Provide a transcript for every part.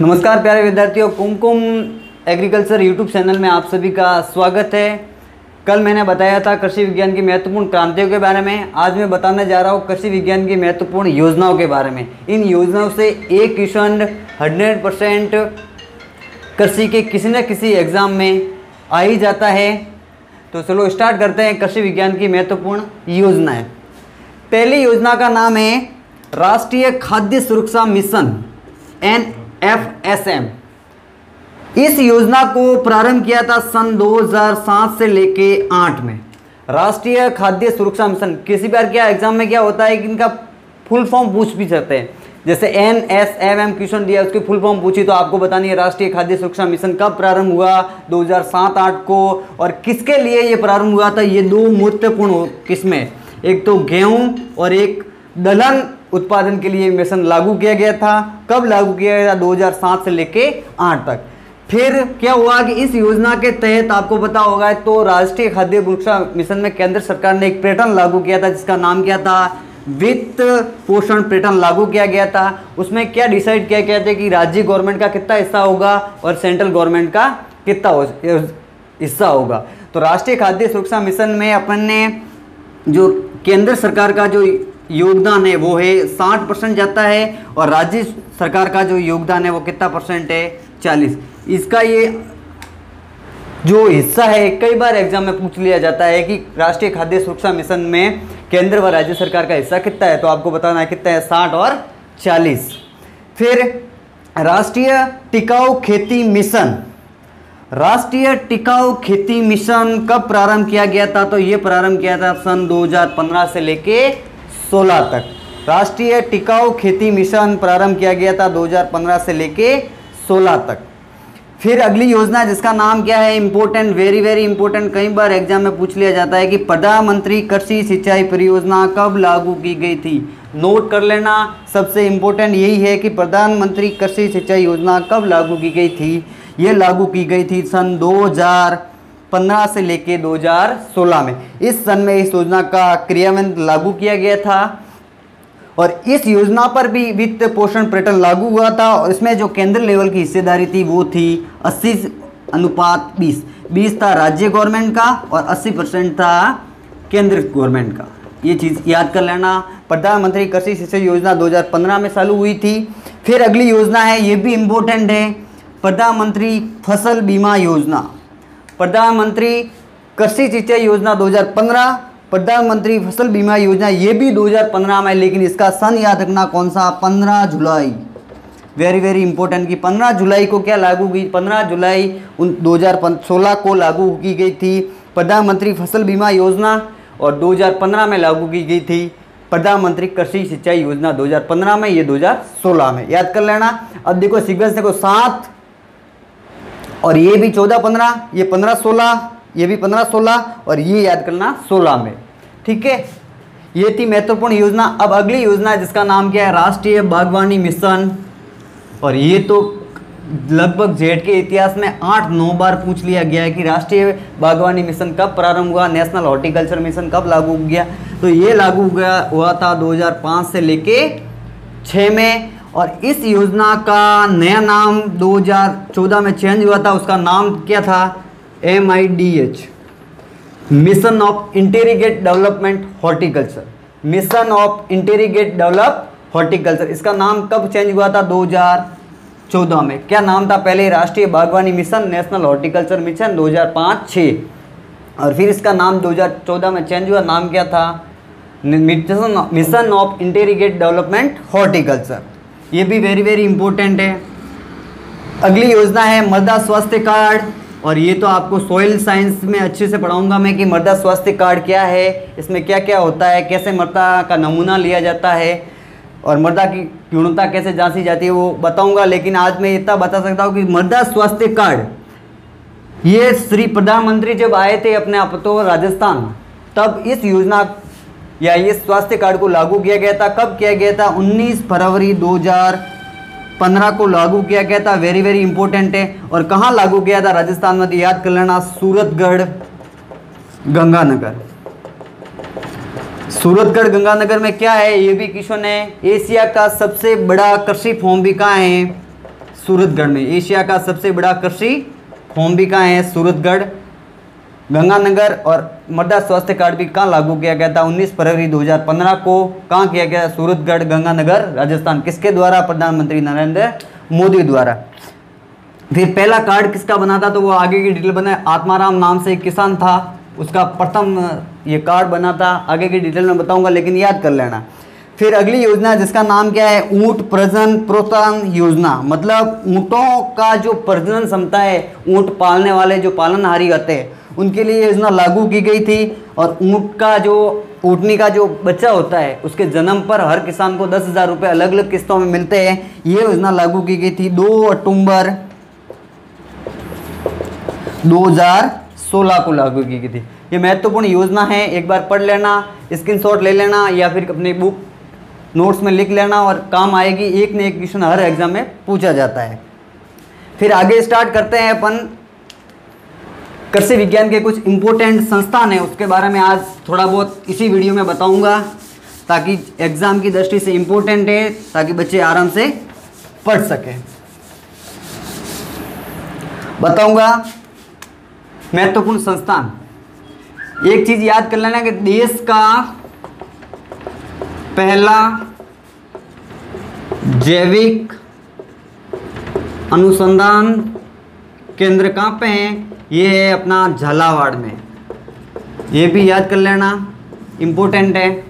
नमस्कार प्यारे विद्यार्थियों, कुमकुम एग्रीकल्चर यूट्यूब चैनल में आप सभी का स्वागत है। कल मैंने बताया था कृषि विज्ञान की महत्वपूर्ण क्रांतियों के बारे में। आज मैं बताने जा रहा हूँ कृषि विज्ञान की महत्वपूर्ण योजनाओं के बारे में। इन योजनाओं से एक क्वेश्चन 100% कृषि के किसी न किसी एग्ज़ाम में आ ही जाता है। तो चलो स्टार्ट करते हैं कृषि विज्ञान की महत्वपूर्ण योजनाएँ। पहली योजना का नाम है राष्ट्रीय खाद्य सुरक्षा मिशन NFSM। इस योजना को प्रारंभ किया था सन 2007 से लेके 8 में। राष्ट्रीय खाद्य सुरक्षा मिशन, किसी बार क्या एग्जाम में क्या होता है कि इनका फुल फॉर्म पूछ भी सकते हैं। जैसे NSFM क्वेश्चन दिया, उसकी फुल फॉर्म पूछी तो आपको बतानी है राष्ट्रीय खाद्य सुरक्षा मिशन कब प्रारंभ हुआ, 2007-8 को, और किसके लिए ये प्रारंभ हुआ था। ये दो महत्वपूर्ण किस्में, एक तो गेहूं और एक दलहन उत्पादन के लिए मिशन लागू किया गया था। कब लागू किया गया था? 2007 से लेके 8 तक। फिर क्या हुआ कि इस योजना के तहत आपको पता होगा तो राष्ट्रीय खाद्य सुरक्षा मिशन में केंद्र सरकार ने एक पैटर्न लागू किया था जिसका नाम क्या था, वित्त पोषण पैटर्न लागू किया गया था। उसमें क्या डिसाइड किया गया था कि राज्य गवर्नमेंट का कितना हिस्सा होगा और सेंट्रल गवर्नमेंट का कितना हिस्सा होगा। तो राष्ट्रीय खाद्य सुरक्षा मिशन में अपन ने जो केंद्र सरकार का जो योगदान है वो है 60% जाता है और राज्य सरकार का जो योगदान है वो कितना परसेंट है, 40। इसका ये जो हिस्सा है कई बार एग्जाम में पूछ लिया जाता है कि राष्ट्रीय खाद्य सुरक्षा मिशन में केंद्र व राज्य सरकार का हिस्सा कितना है, तो आपको बताना है कितना है, 60 और 40। फिर राष्ट्रीय टिकाऊ खेती मिशन। राष्ट्रीय टिकाऊ खेती मिशन कब प्रारंभ किया गया था? तो ये प्रारंभ किया था सन 2015 से लेके 16 तक। राष्ट्रीय टिकाऊ खेती मिशन प्रारंभ किया गया था 2015 से लेके 16 तक। फिर अगली योजना जिसका नाम क्या है, इंपॉर्टेंट, वेरी वेरी इंपॉर्टेंट, कई बार एग्जाम में पूछ लिया जाता है कि प्रधानमंत्री कृषि सिंचाई परियोजना कब लागू की गई थी। नोट कर लेना, सबसे इंपॉर्टेंट यही है कि प्रधानमंत्री कृषि सिंचाई योजना कब लागू की गई थी। ये लागू की गई थी सन 2015 से लेके 2016 में। इस सन में इस योजना का क्रियान्वयन लागू किया गया था और इस योजना पर भी वित्त पोषण पैटर्न लागू हुआ था और इसमें जो केंद्र लेवल की हिस्सेदारी थी वो थी 80:20। 20 था राज्य गवर्नमेंट का और 80% था केंद्र गवर्नमेंट का। ये चीज़ याद कर लेना। प्रधानमंत्री कृषि सिंचाई योजना 2015 में चालू हुई थी। फिर अगली योजना है, ये भी इम्पोर्टेंट है, प्रधानमंत्री फसल बीमा योजना। प्रधानमंत्री कृषि सिंचाई योजना 2015, प्रधानमंत्री फसल बीमा योजना ये भी 2015 में, लेकिन इसका सन याद रखना कौन सा, 15 जुलाई। वेरी वेरी इंपॉर्टेंट कि 15 जुलाई को क्या लागू की, 15 जुलाई 2016 को लागू की गई थी प्रधानमंत्री फसल बीमा योजना और 2015 में लागू की गई थी प्रधानमंत्री कृषि सिंचाई योजना 2015 में, ये 2016 में। याद कर लेना। अब देखो सीक्वेंस देखो, 7 और ये भी 14-15, ये 15-16, ये भी 15-16 और ये याद करना 16 में। ठीक है, ये थी महत्वपूर्ण योजना। अब अगली योजना है जिसका नाम क्या है, राष्ट्रीय बागवानी मिशन। और ये तो लगभग जेड के इतिहास में 8-9 बार पूछ लिया गया है कि राष्ट्रीय बागवानी मिशन कब प्रारंभ हुआ, नेशनल हॉर्टिकल्चर मिशन कब लागू गया। तो ये लागू हुआ था 2005 से लेके 6 में और इस योजना का नया नाम 2014 में चेंज हुआ था। उसका नाम क्या था, MIDH, mission of integrated development horticulture. Mission of integrated develop horticulture, इसका नाम कब चेंज हुआ था, 2014 में। क्या नाम था पहले, राष्ट्रीय बागवानी मिशन, नेशनल हॉर्टिकल्चर मिशन 2005-6 और फिर इसका नाम 2014 में चेंज हुआ, नाम क्या था, mission of integrated development horticulture. ये भी वेरी वेरी इंपॉर्टेंट है। अगली योजना है मृदा स्वास्थ्य कार्ड और ये तो आपको सॉइल साइंस में अच्छे से पढ़ाऊंगा मैं कि मृदा स्वास्थ्य कार्ड क्या है, इसमें क्या क्या होता है, कैसे मृदा का नमूना लिया जाता है और मृदा की गुणवत्ता कैसे जांची जाती है वो बताऊंगा। लेकिन आज मैं इतना बता सकता हूँ कि मृदा स्वास्थ्य कार्ड ये श्री प्रधानमंत्री जब आए थे अपने आप तो राजस्थान, तब इस योजना या ये स्वास्थ्य कार्ड को लागू किया गया था। कब किया गया था, 19 फरवरी 2015 को लागू किया गया था। वेरी वेरी इंपॉर्टेंट है। और कहाँ लागू किया था, राजस्थान में, याद कर लेना, सूरतगढ़ गंगानगर। सूरतगढ़ गंगानगर में क्या है, ये भी क्वेश्चन है। एशिया का सबसे बड़ा कृषि फार्म भी कहाँ है, सूरतगढ़ में। एशिया का सबसे बड़ा कृषि फॉर्म भी कहाँ है? सूरतगढ़। गंगानगर और मृदा स्वास्थ्य कार्ड भी कहाँ लागू किया गया था? 19 फरवरी 2015 को। कहाँ किया गया? सूरतगढ़, गंगानगर, राजस्थान। किसके द्वारा? प्रधानमंत्री नरेंद्र मोदी द्वारा। फिर पहला कार्ड किसका बना था? तो वो आगे की डिटेल बना है। आत्माराम नाम से एक किसान था, उसका प्रथम ये कार्ड बना था। आगे की डिटेल में बताऊंगा, लेकिन याद कर लेना। फिर अगली योजना जिसका नाम क्या है? ऊंट प्रजनन प्रोत्साहन योजना। मतलब ऊँटों का जो प्रजनन क्षमता है, ऊँट पालने वाले जो पालनहारी होते हैं उनके लिए योजना लागू की गई थी। और ऊँटनी का जो बच्चा होता है उसके जन्म पर हर किसान को 10,000 रुपये अलग अलग किस्तों में मिलते हैं। ये योजना लागू की गई थी 2 अक्टूबर 2016 को लागू की गई थी। ये महत्वपूर्ण योजना है, एक बार पढ़ लेना, स्क्रीनशॉट ले लेना या फिर अपने बुक नोट्स में लिख लेना और काम आएगी। एक न एक क्वेश्चन हर एग्जाम में पूछा जाता है। फिर आगे स्टार्ट करते हैं अपन। कृषि विज्ञान के कुछ इम्पोर्टेंट संस्थान हैं, उसके बारे में आज थोड़ा बहुत इसी वीडियो में बताऊंगा, ताकि एग्जाम की दृष्टि से इम्पोर्टेंट है, ताकि बच्चे आराम से पढ़ सकें। बताऊंगा महत्वपूर्ण संस्थान। एक चीज याद कर लेना कि देश का पहला जैविक अनुसंधान केंद्र कहाँ पे है? ये है अपना झालावाड़ में। ये भी याद कर लेना, इम्पोर्टेंट है।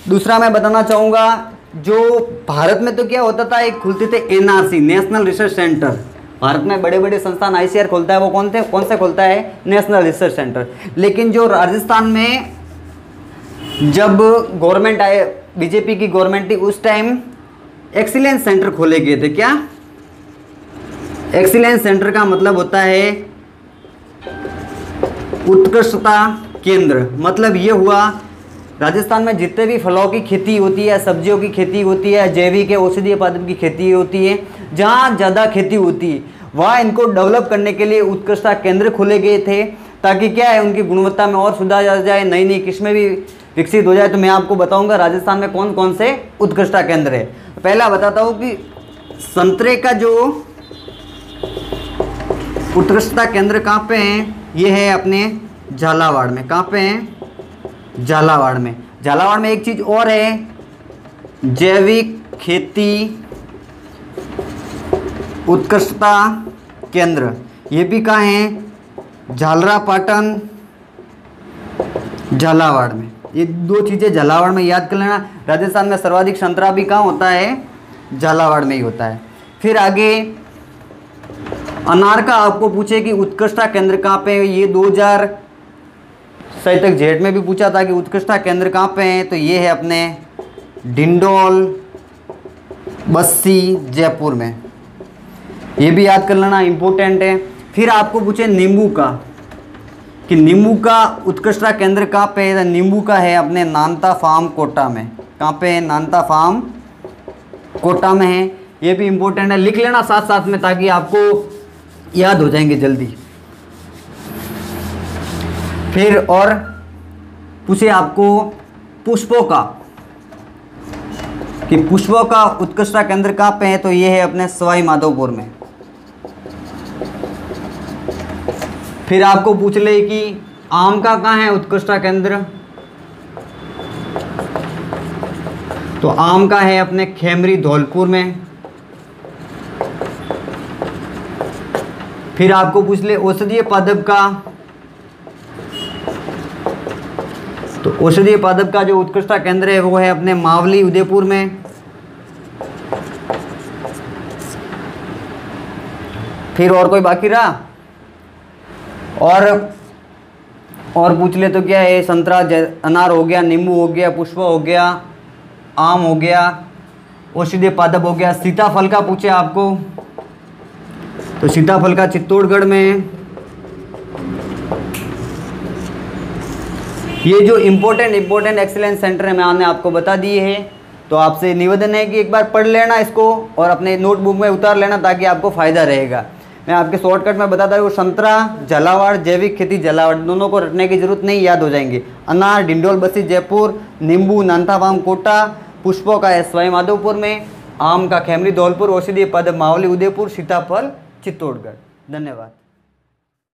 दूसरा मैं बताना चाहूँगा, जो भारत में तो क्या होता था, एक खुलते थे NRC, national research centre. Bharat में बड़े बड़े संस्थान आईसीआर खोलता है, वो कौन से खोलता है? National research centre. लेकिन जो राजस्थान में जब गवर्नमेंट आए, बीजेपी की गवर्नमेंट थी, उस टाइम एक्सीलेंस सेंटर खोले गए थे। क्या? एक्सीलेंस सेंटर का मतलब होता है उत्कृष्टता केंद्र। मतलब ये हुआ, राजस्थान में जितने भी फलों की खेती होती है, सब्जियों की खेती होती है, जैविक या औषधीय पादप की खेती होती है, जहाँ ज़्यादा खेती होती है वहाँ इनको डेवलप करने के लिए उत्कृष्टता केंद्र खोले गए थे, ताकि क्या है उनकी गुणवत्ता में और सुधार आ जाए, नई नई किस्में भी विकसित हो जाए। तो मैं आपको बताऊंगा राजस्थान में कौन कौन से उत्कृष्टता केंद्र है। पहला बताता हूँ कि संतरे का जो उत्कृष्टता केंद्र कहाँ पे है? ये है अपने झालावाड़ में। कहाँ पे है? झालावाड़ में। झालावाड़ में एक चीज़ और है, जैविक खेती उत्कृष्टता केंद्र। ये भी कहाँ है? झालरापाटन, झालावाड़ में। ये दो चीज़ें झालावाड़ में याद कर लेना। राजस्थान में सर्वाधिक संतरा भी कहाँ होता है? झालावाड़ में ही होता है। फिर आगे अनार का आपको पूछे कि उत्कृष्टता केंद्र कहाँ पे है? ये 2007 तक जेठ में भी पूछा था कि उत्कृष्टता केंद्र कहाँ पे है, तो ये है अपने डिंडोल, बस्सी, जयपुर में। ये भी याद कर लेना, इम्पोर्टेंट है। फिर आपको पूछे नींबू का कि नींबू का उत्कृष्टता केंद्र कहाँ पे है? नींबू का है अपने नानता फार्म कोटा में। कहाँ पे है? नानता फार्म कोटा में है। ये भी इम्पोर्टेंट है, लिख लेना साथ साथ में, ताकि आपको याद हो जाएंगे जल्दी। फिर और पूछे आपको पुष्पों का कि पुष्पों का उत्कृष्टता केंद्र कहाँ पे है, तो ये है अपने सवाई माधोपुर में। फिर आपको पूछ ले कि आम का कहाँ है उत्कृष्टता केंद्र, तो आम का है अपने खेमरी धौलपुर में। फिर आपको पूछ ले औषधीय पादप का, तो औषधीय पादप का जो उत्कृष्टता केंद्र है वो है अपने मावली उदयपुर में। फिर और कोई बाकी रहा? और पूछ ले तो क्या है? संतरा, अनार हो गया, नींबू हो गया, पुष्प हो गया, आम हो गया, औषधीय पादप हो गया। सीताफल का पूछे आपको, तो सीताफल का चित्तौड़गढ़ में। ये जो इम्पोर्टेंट एक्सीलेंस सेंटर है मैंने आपको बता दिए हैं। तो आपसे निवेदन है कि एक बार पढ़ लेना इसको और अपने नोटबुक में उतार लेना, ताकि आपको फ़ायदा रहेगा। मैं आपके शॉर्टकट में बताता हूँ, संतरा झालावाड़, जैविक खेती झालावाड़, दोनों को रटने की जरूरत नहीं, याद हो जाएंगे। अनार डिंडोल बस्सी जयपुर, नींबू नानता फार्म कोटा, पुष्पों का है सवाई माधोपुर में, आम का खेमरी धौलपुर, औषधीय पद मावली उदयपुर, सीताफल चित्तौड़गढ़। धन्यवाद।